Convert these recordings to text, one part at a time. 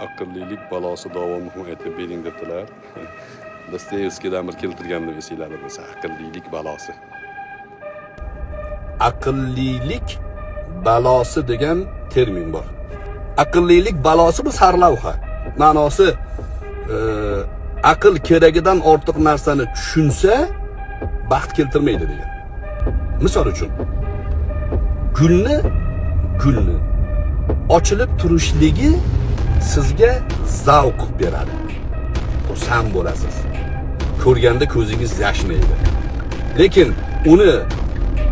aqllilik balosi davomini aytib bering debdilar. Dostoyevskiydan bir keltirganini esinglarda bo'lsa, aqllilik balosi. Aqllilik balosi degan termin bor. Aqllilik balosi bu sarlavha. Ma'nosi aql keragidan ortiq narsani tushunsa baxt keltirmaydi degan. Misol uchun gulni ochilib turishligi sizga zavq beradi. Xursand bo'lasiz. Ko'rganda ko'zingiz yashnaydi. Lekin uni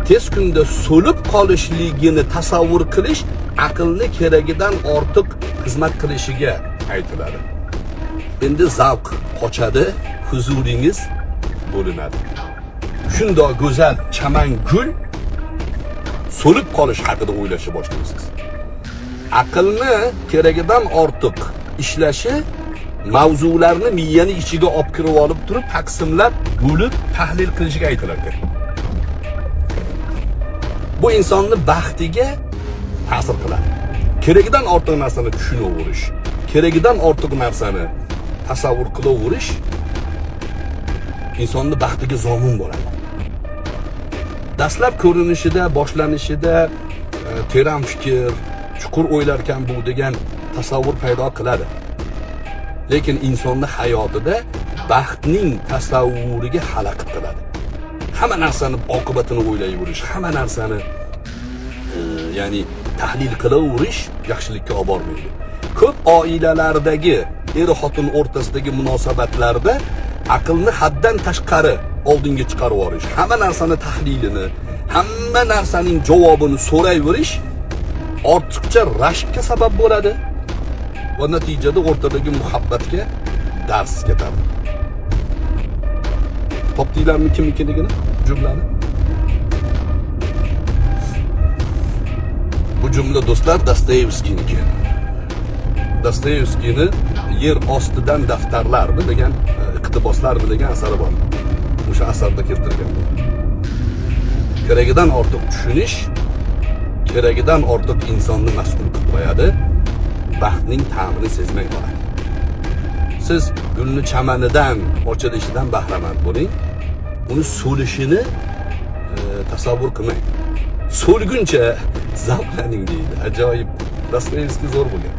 tez kunda so'lib qolishligini tasavvur qilish aqlni keragidan ortiq xizmat qilishiga aytiladi. Endi zavq qochadi, huzuringiz bo'linadi. Shundoq go'zal chaman gul so'lib qolish haqida o'ylashni boshlaysiz. Aqlni keragidan ortiq ishlashi mavzularni miyani ichiga olib kirib olib turib, taqsimlab, bo'lib, tahlil qilishiga aytiladi. Bu insonni baxtiga ta'sir qiladi. Keragidan ortiq narsani tushunaverish, keragidan ortiq narsani tasavvur qilaverish insonni baxtiga zomin bo'ladi. Dastlab ko'rinishida, boshlanishida teran fikr, chuqur o'ylarkan bu degan tasavvur paydo qiladi. Lekin insonni hayotida baxtning tasavvuriga xalaqit qiladi. Hamma narsani oqibatini o'ylayverish, hamma narsani ya'ni tahlil qilaverish yaxshilikka olib bormaydi. Ko'p oilalardagi er-xotin o'rtasidagi munosabatlarda aqlni haddan tashqari oldinga chiqarib yuborish, hamma narsani tahlilini, hamma narsaning javobini so'rayverish ortiqcha rashkka sabab bo'ladi va natijada o'rtadagi muhabbatga dars ketadi. Topdinglarmi kimnikiligini, jumlani? Bu jumla do'stlar Dostoyevskийнiki. Dostoyevskiyni yer ostidan daftarlarmi degan iqtiboslarmi degan asari bor. O'sha asarda keltirgan. Keragidan ortiq tushunish, keragidan ortiq insonni mas'ul qilib qo'yadi, baxtning ta'mini sezmay qoladi. Siz gulni chamanidan, ochilishidan bahramand bo'ling. Uni so'lishini tasavvur qilmang. So'lguncha zavqlaning deydi. Ajoyib. Dostoyevskiy zo'r bo'lgan.